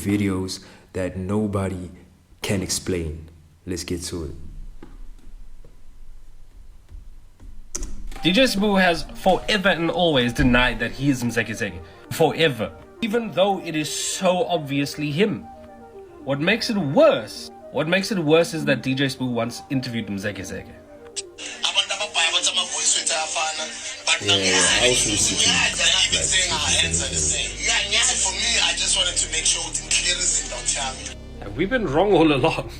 videos that nobody can explain. Let's get to it. DJ Sbu has forever and always denied that he is Mzekizeke. Forever. Even though it is so obviously him. What makes it worse is that DJ Sbu once interviewed Mzekizeke. Yeah, I was listening. For me, I just wanted to make sure it's clear as it don't tell me. Have we been wrong all along?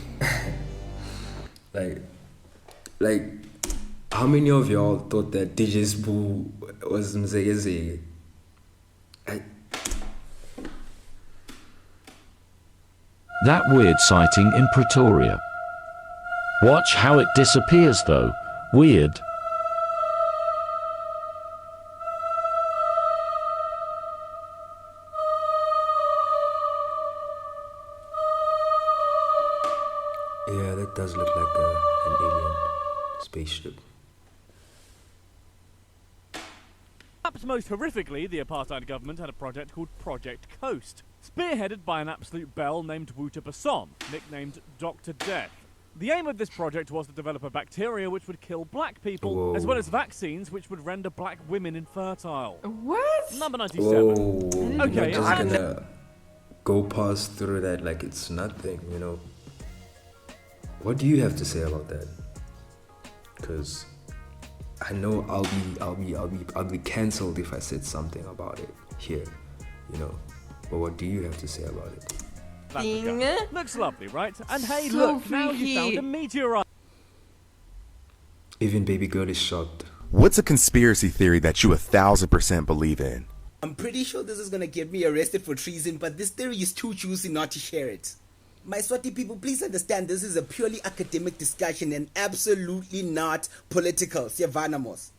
like, how many of y'all thought that DJ Sbu was Mzekizeke? That weird sighting in Pretoria. Watch how it disappears though. Weird. Yeah, that does look like an alien spaceship. Perhaps most horrifically, the apartheid government had a project called Project Coast, spearheaded by an absolute belle named Wouter Basson, nicknamed Dr. Death. The aim of this project was to develop a bacteria which would kill black people, as well as vaccines which would render black women infertile. What? Number 97. Whoa. Okay, You're just gonna go past through that like it's nothing, you know? What do you have to say about that? Because I know I'll be cancelled if I said something about it here, you know. But what do you have to say about it? Africa. Looks lovely, right? And hey, So look, now you freaky. found a meteorite. Even baby girl is shocked. What's a conspiracy theory that you 1000% believe in? I'm pretty sure this is gonna get me arrested for treason, but this theory is too juicy not to share it. My Swati people, please understand this is a purely academic discussion and absolutely not political. Siavanamos.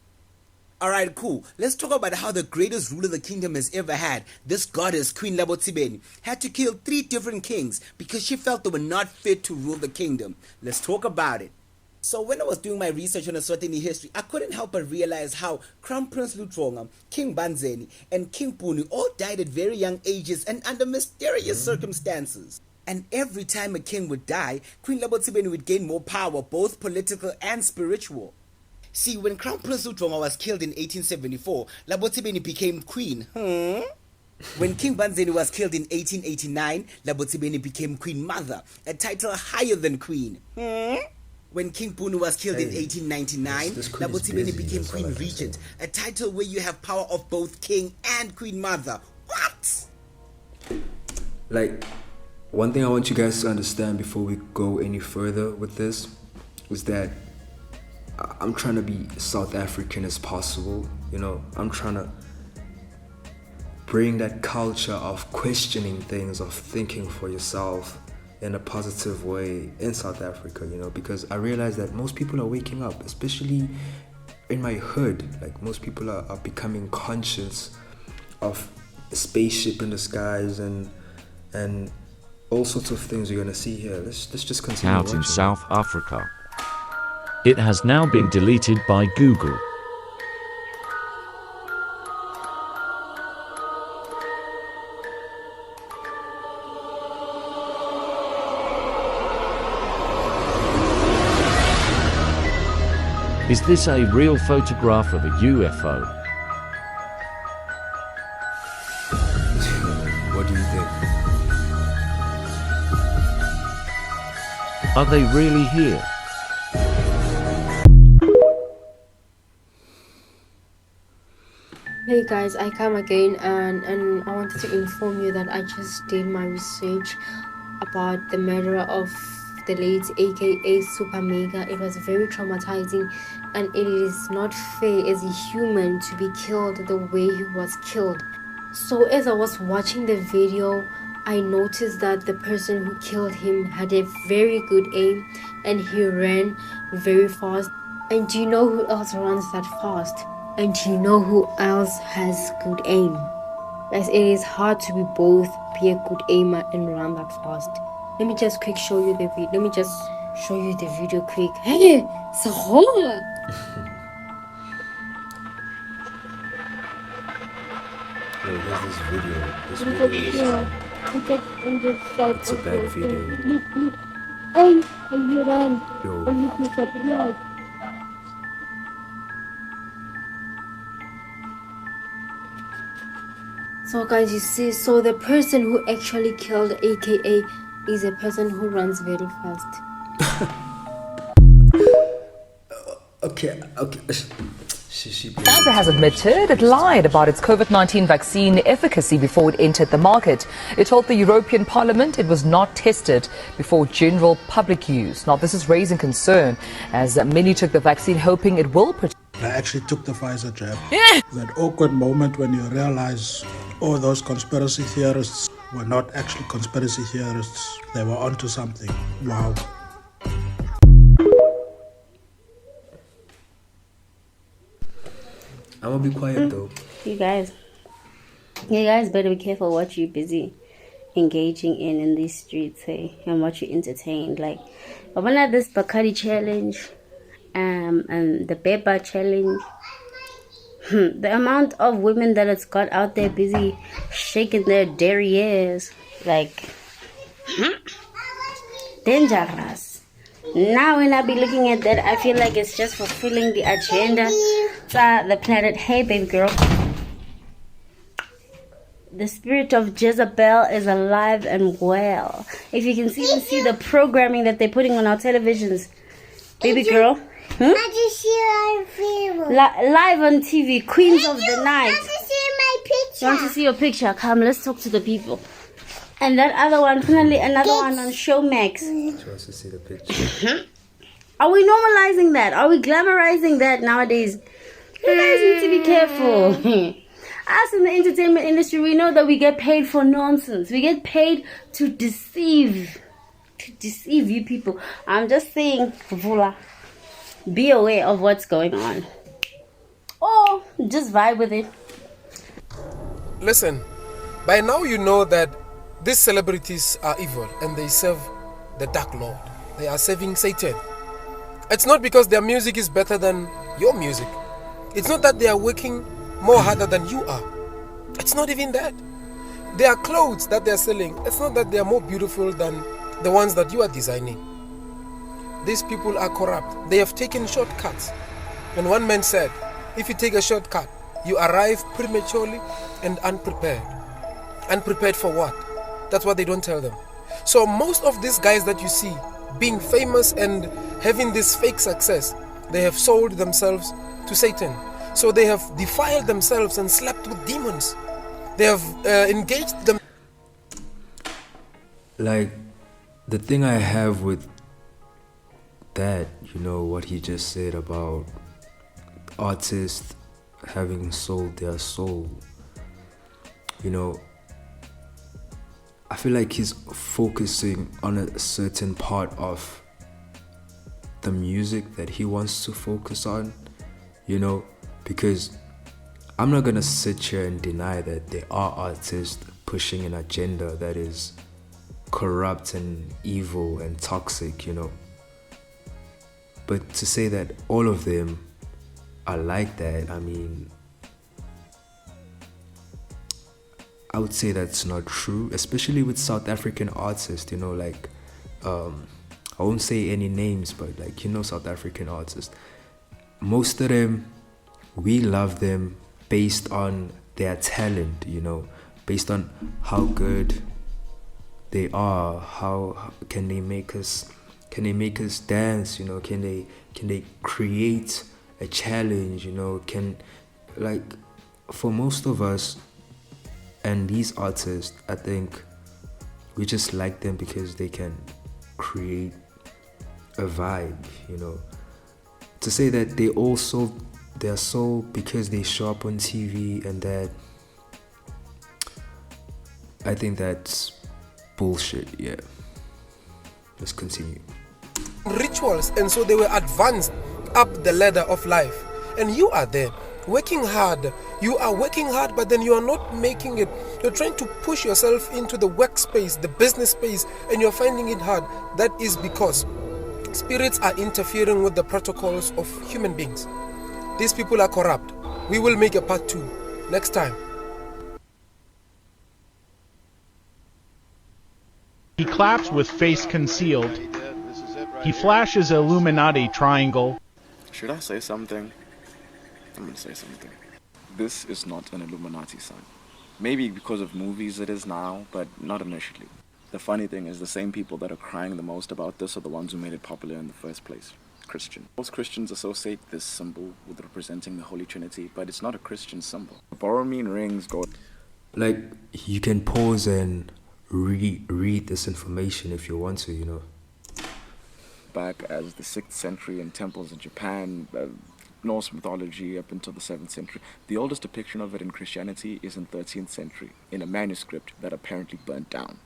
Alright, cool. Let's talk about how the greatest ruler the kingdom has ever had, this goddess, Queen Labotsibeni, had to kill 3 different kings because she felt they were not fit to rule the kingdom. Let's talk about it. So when I was doing my research on Eswatini history, I couldn't help but realize how Crown Prince Luthonga, King Banzeni, and King Punu all died at very young ages and under mysterious circumstances. And every time a king would die, Queen Labotsibeni would gain more power, both political and spiritual. See, when Crown Prince Luthonga was killed in 1874, Labotsibeni became queen. When King Banzeni was killed in 1889, Labotsibeni became Queen Mother, a title higher than queen. When King Punu was killed in 1899, this queen is Labotsibeni busy, became that's all Queen I can Regent, say. a title where you have power of both king and Queen Mother. What? Like, one thing I want you guys to understand before we go any further with this is that I'm trying to be South African as possible, you know. I'm trying to bring that culture of questioning things, of thinking for yourself in a positive way in South Africa, you know, because I realize that most people are waking up, especially in my hood. Like, most people are becoming conscious of a spaceship in the skies and all sorts of things you're gonna see here. Let's just continue Out watching. in South Africa. It has now been deleted by Google. Is this a real photograph of a UFO? What do you think? Are they really here? Hey guys, I come again and I wanted to inform you that I just did my research about the murder of the late aka Super Mega. It was very traumatizing and it is not fair as a human to be killed the way he was killed. So as I was watching the video, I noticed that the person who killed him had a very good aim and he ran very fast. And do you know who else runs that fast? And do you know who else has good aim? As it is hard to be a good aimer and run that fast. Let me just quick show you the video. Let me just show you the video quick. Hey, Sahora! Here's this video. This video is It's a bad video. Yo. So guys, you see, so the person who actually killed AKA is a person who runs very fast. Okay. Pfizer has admitted it lied about its COVID-19 vaccine efficacy before it entered the market. It told the European Parliament it was not tested before general public use. Now, this is raising concern as many took the vaccine hoping it will protect. I actually took the Pfizer jab. Yeah. That awkward moment when you realize all those conspiracy theorists were not actually conspiracy theorists. They were onto something. Wow. I'm gonna be quiet though. You guys better be careful what you're busy engaging in these streets, hey, and what you entertain. Like, I wanna this Bacardi challenge, and the Beba challenge. The amount of women that it's got out there busy shaking their derrieres, like, dangerous. Now when I be looking at that, I feel like it's just fulfilling the agenda to the planet. Hey, baby girl. The spirit of Jezebel is alive and well. If you can even see the programming that they're putting on our televisions. Baby girl. Live on TV, Queens of the Night. You want to see your picture? Come, let's talk to the people. And that other one, finally another one on Showmax. She wants to see the picture. Are we normalizing that? Are we glamorizing that nowadays? You guys need to be careful. Us in the entertainment industry, we know that we get paid for nonsense. We get paid to deceive. To deceive you people. I'm just saying, Vula, be aware of what's going on. Or just vibe with it. Listen, by now you know that these celebrities are evil and they serve the Dark Lord. They are serving Satan. It's not because their music is better than your music. It's not that they are working more harder than you are. It's not even that. Their clothes that they're selling, it's not that they are more beautiful than the ones that you are designing. These people are corrupt. They have taken shortcuts. And one man said, if you take a shortcut, you arrive prematurely and unprepared. Unprepared for what? That's what they don't tell them. So most of these guys that you see being famous and having this fake success, they have sold themselves to Satan. So they have defiled themselves and slept with demons. They have engaged them. Like, the thing I have with that, you know, what he just said about artists having sold their soul, you know, I feel like he's focusing on a certain part of the music that he wants to focus on, you know, because I'm not gonna sit here and deny that there are artists pushing an agenda that is corrupt and evil and toxic, you know. But to say that all of them are like that, I mean, I would say that's not true, especially with South African artists, you know, like, I won't say any names, but like, you know, South African artists, most of them, we love them based on their talent, you know, based on how good they are, how can they make us dance, you know, can they create a challenge, you know, can, like, for most of us and these artists, I think we just like them because they can create a vibe, you know. To say that they all sold their soul because they show up on TV and that, I think that's bullshit. Yeah, let's continue. Rituals, and so they were advanced up the ladder of life, and you are there working hard. You are working hard, but then you are not making it. You're trying to push yourself into the workspace, the business space, and you're finding it hard. That is because spirits are interfering with the protocols of human beings. These people are corrupt. We will make a part 2 next time. He claps with face concealed. He flashes an Illuminati triangle. Should I say something? I'm gonna say something. This is not an Illuminati sign. Maybe because of movies it is now, but not initially. The funny thing is the same people that are crying the most about this are the ones who made it popular in the first place. Christian. Most Christians associate this symbol with representing the Holy Trinity, but it's not a Christian symbol. The Borromene rings go... Like, you can pause and read this information if you want to, you know. Back as the 6th century in temples in Japan, Norse mythology up until the 7th century. The oldest depiction of it in Christianity is in 13th century, in a manuscript that apparently burnt down.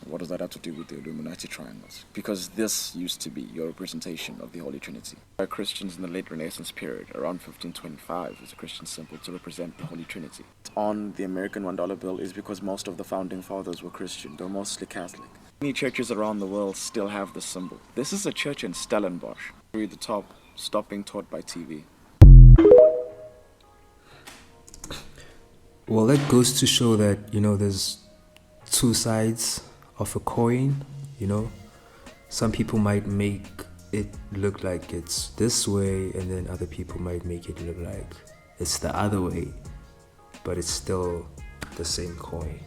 What does that have to do with the Illuminati triangles? Because this used to be your representation of the Holy Trinity. Christians in the late Renaissance period, around 1525, is a Christian symbol to represent the Holy Trinity. On the American $1 bill is because most of the founding fathers were Christian, though mostly Catholic. Many churches around the world still have this symbol. This is a church in Stellenbosch. Read the top, stop being taught by TV. Well, that goes to show that, you know, there's two sides of a coin, you know. Some people might make it look like it's this way, and then other people might make it look like it's the other way, but it's still the same coin.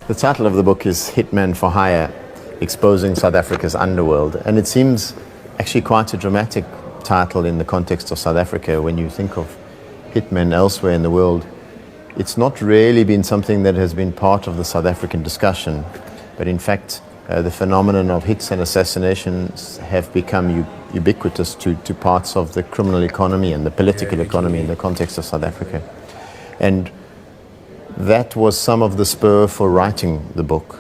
The title of the book is Hitman for Hire, Exposing South Africa's Underworld, and it seems actually quite a dramatic title in the context of South Africa. When you think of hitmen elsewhere in the world, it's not really been something that has been part of the South African discussion, but in fact the phenomenon of hits and assassinations have become ubiquitous to parts of the criminal economy and the political economy in the context of South Africa. And that was some of the spur for writing the book,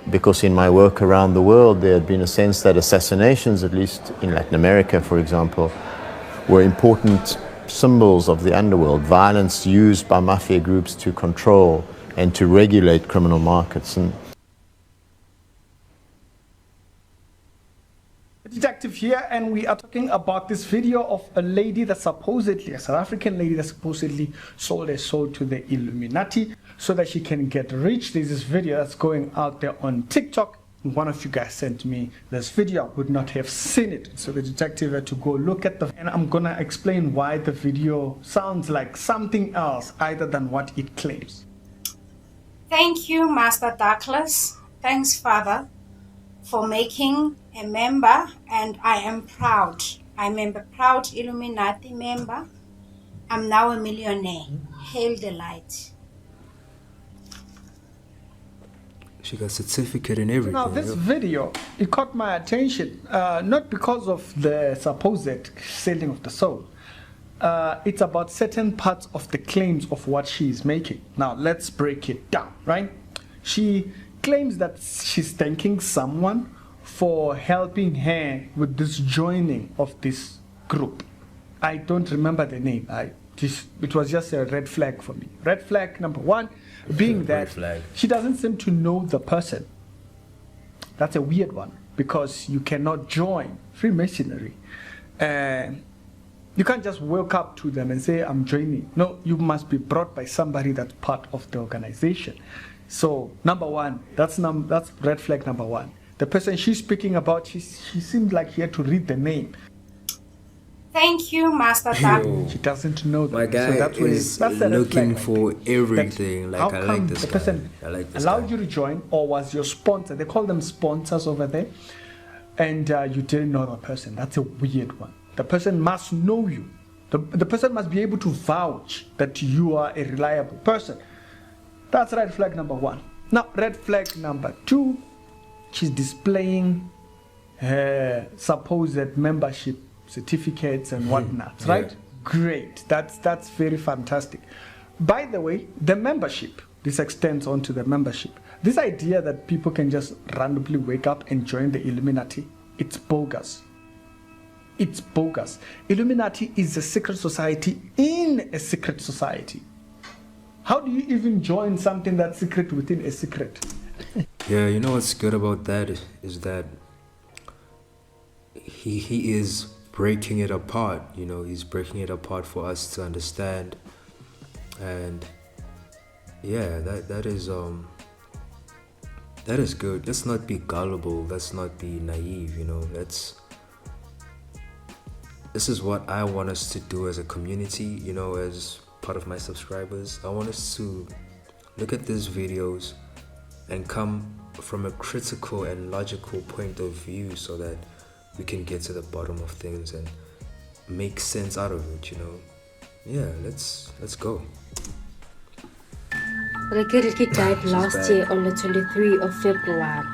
because in my work around the world there had been a sense that assassinations, at least in Latin America for example, were important symbols of the underworld, violence used by mafia groups to control and to regulate criminal markets. And Detective here, and we are talking about this video of a lady that supposedly, a South African lady that supposedly sold her soul to the Illuminati so that she can get rich. There's this video that's going out there on TikTok. One of you guys sent me this video. I would not have seen it, so the detective had to go look at and I'm gonna explain why the video sounds like something else other than what it claims. Thank you, Master Douglas. Thanks, Father, for making a member, and I am proud. I'm a proud Illuminati member. I'm now a millionaire. Hail the light. She got a certificate and everything. Now this video, it caught my attention, not because of the supposed selling of the soul. It's about certain parts of the claims of what she is making. Now let's break it down, right? She claims that she's thanking someone for helping her with this joining of this group. I don't remember the name. It was just a red flag for me. Red flag number one being that she doesn't seem to know the person. That's a weird one, because you cannot join Freemasonry. You can't just walk up to them and say, I'm joining. No, you must be brought by somebody that's part of the organization. So number one, that's red flag number one. The person she's speaking about, she seemed like she had to read the name. Thank you, Master Doug. She doesn't know that. My guy so is looking for everything. Like, I like this the guy. person I like this allowed guy. you to join, or was your sponsor? They call them sponsors over there, and you didn't know the person. That's a weird one. The person must know you. The person must be able to vouch that you are a reliable person. That's red flag number one. Now, red flag number two, she's displaying her supposed membership certificates and whatnot, right? Yeah. Great. That's very fantastic. By the way, the membership, this extends onto the membership. This idea that people can just randomly wake up and join the Illuminati, it's bogus. It's bogus. Illuminati is a secret society in a secret society. How do you even join something that's secret within a secret? Yeah, you know what's good about that is that he is breaking it apart. You know, he's breaking it apart for us to understand. And yeah, that is That is good. Let's not be gullible. Let's not be naive, you know. This is what I want us to do as a community, you know, as part of my subscribers. I want us to look at these videos and come from a critical and logical point of view so that we can get to the bottom of things and make sense out of it, you know. Yeah, let's go. Ricky died last year on the 23rd of February.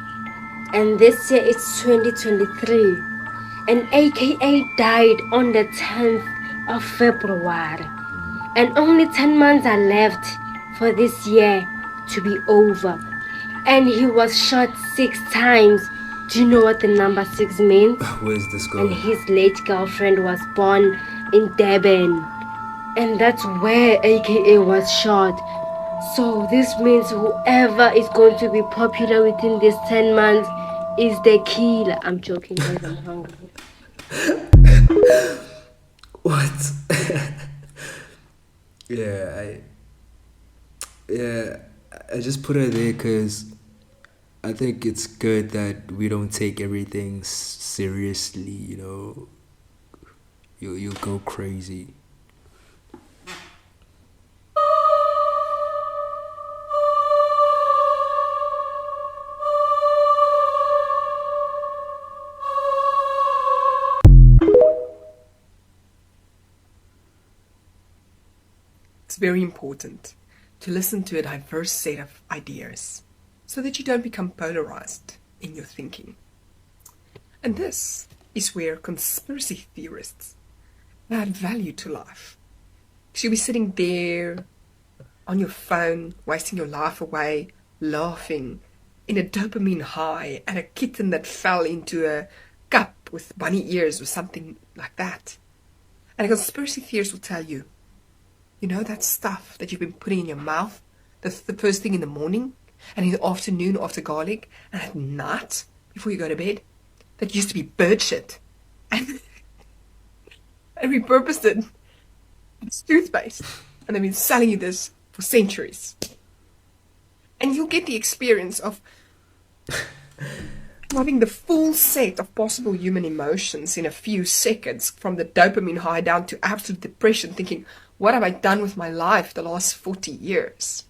And this year it's 2023. And AKA died on the 10th of February. And only 10 months are left for this year to be over. And he was shot 6 times. Do you know what the number 6 means? Where's this going? And his late girlfriend was born in Durban. And that's where AKA was shot. So this means whoever is going to be popular within these 10 months is the killer. I'm joking guys, I'm hungry. What? I just put it there because I think it's good that we don't take everything seriously, you know. You'll go crazy. It's very important to listen to a diverse set of ideas so that you don't become polarized in your thinking. And this is where conspiracy theorists add value to life. You'll be sitting there on your phone, wasting your life away, laughing in a dopamine high at a kitten that fell into a cup with bunny ears or something like that. And a conspiracy theorist will tell you, you know that stuff that you've been putting in your mouth, that's the first thing in the morning, and in the afternoon after garlic, and at night before you go to bed? That used to be bird shit. And repurposed it. It's toothpaste. And they've been selling you this for centuries. And you'll get the experience of having the full set of possible human emotions in a few seconds, from the dopamine high down to absolute depression, thinking, what have I done with my life the last 40 years?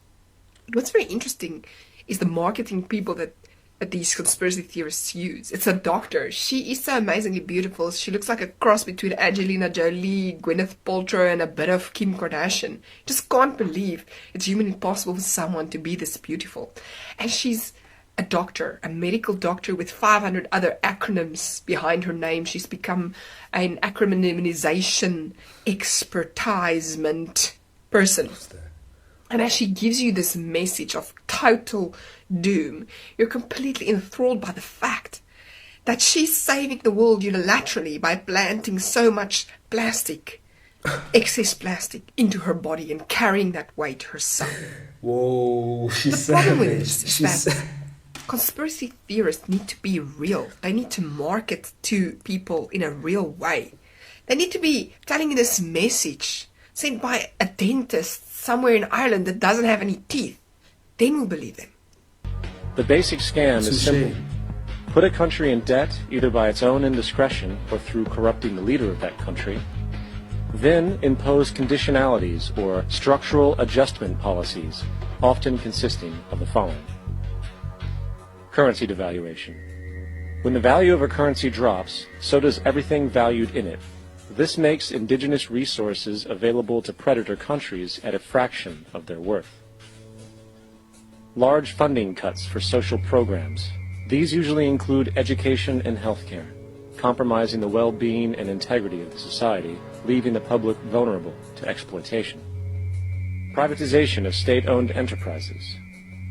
What's very interesting is the marketing people that these conspiracy theorists use. It's a doctor. She is so amazingly beautiful. She looks like a cross between Angelina Jolie, Gwyneth Paltrow, and a bit of Kim Kardashian. Just can't believe it's humanly possible for someone to be this beautiful. And she's a doctor, a medical doctor with 500 other acronyms behind her name. She's become an acronymization expertisement person. And as she gives you this message of total doom, you're completely enthralled by the fact that she's saving the world unilaterally by planting so much plastic, excess plastic, into her body and carrying that weight herself. Whoa, she's the problem with this is that conspiracy theorists need to be real. They need to market to people in a real way. They need to be telling you this message sent by a dentist somewhere in Ireland that doesn't have any teeth. Then we'll believe them. The basic scam is simple. Put a country in debt, either by its own indiscretion or through corrupting the leader of that country. Then impose conditionalities or structural adjustment policies, often consisting of the following. Currency devaluation. When the value of a currency drops, so does everything valued in it. This makes indigenous resources available to predator countries at a fraction of their worth. Large funding cuts for social programs. These usually include education and healthcare, compromising the well-being and integrity of the society, leaving the public vulnerable to exploitation. Privatization of state-owned enterprises.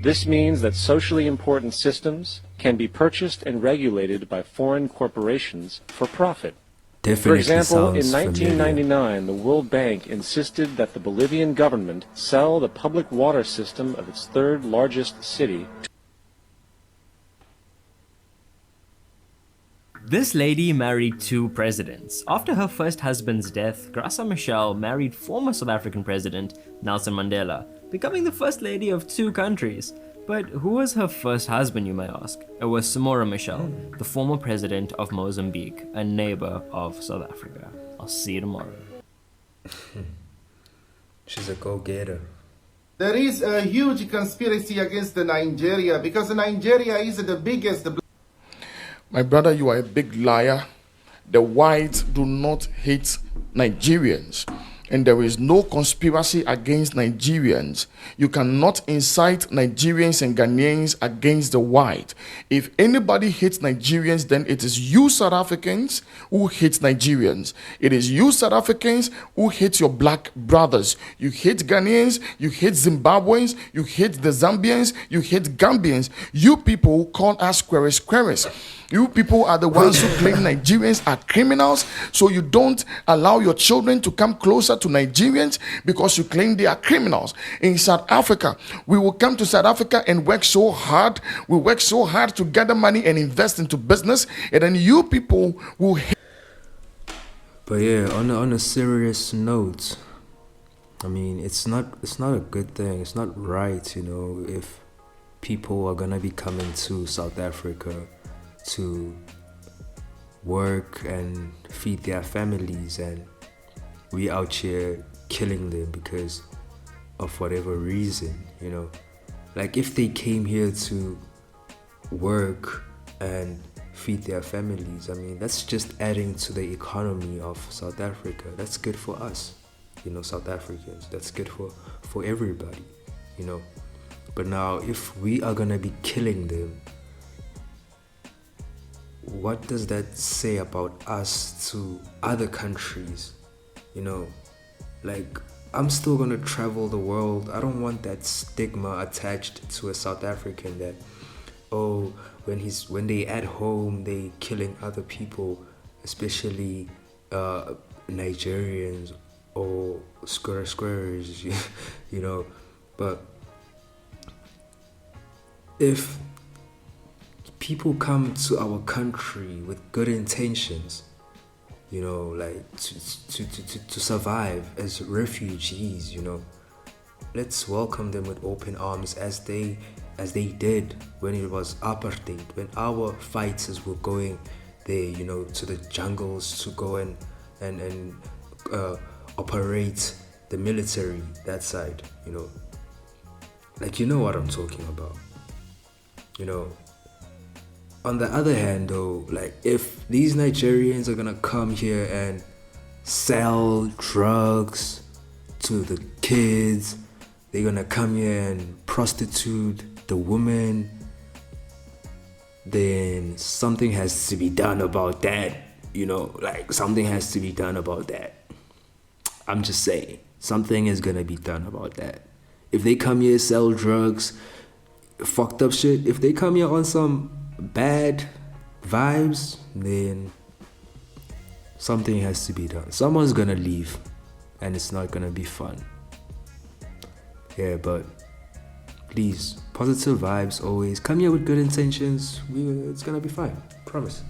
This means that socially important systems can be purchased and regulated by foreign corporations for profit. For example, in 1999, the World Bank insisted that the Bolivian government sell the public water system of its third largest city. This lady married 2 presidents. After her first husband's death, Graça Machel married former South African President Nelson Mandela, becoming the first lady of 2 countries. But who was her first husband, you may ask? It was Samora Machel, the former president of Mozambique, a neighbor of South Africa. I'll see you tomorrow. She's a go-getter. There is a huge conspiracy against Nigeria because Nigeria is the biggest. My brother, you are a big liar. The whites do not hate Nigerians. And there is no conspiracy against Nigerians. You cannot incite Nigerians and Ghanaians against the white. If anybody hates Nigerians, then it is you South Africans who hate Nigerians. It is you South Africans who hate your black brothers. You hate Ghanaians, you hate Zimbabweans, you hate the Zambians, you hate Gambians. You people call us squares. You people are the ones who claim Nigerians are criminals, so you don't allow your children to come closer to Nigerians because you claim they are criminals. In South Africa, we will come to South Africa and work so hard. We work so hard to gather money and invest into business, and then you people will hate. But yeah, on a serious note, I mean, it's not a good thing. It's not right, you know, if people are gonna be coming to South Africa to work and feed their families, and we out here killing them because of whatever reason, you know. Like, if they came here to work and feed their families, I mean, that's just adding to the economy of South Africa. That's good for us, you know, South Africans. That's good for everybody, you know. But now, if we are gonna be killing them, what does that say about us to other countries? You know, like, I'm still gonna travel the world. I don't want that stigma attached to a South African that, oh, when they at home, they killing other people, especially Nigerians or squares, you know. But if people come to our country with good intentions, you know, like to survive as refugees, you know, let's welcome them with open arms as they did when it was apartheid, when our fighters were going there, you know, to the jungles to go and operate the military that side, you know. Like, you know what I'm talking about, you know. On the other hand, though, like, if these Nigerians are gonna come here and sell drugs to the kids, they're gonna come here and prostitute the women, then something has to be done about that, you know, like, something has to be done about that. I'm just saying, something is gonna be done about that. If they come here, sell drugs, fucked up shit, if they come here on some bad vibes, then something has to be done. Someone's gonna leave, and it's not gonna be fun. Yeah, but please, positive vibes always. Come here with good intentions. It's gonna be fine. Promise.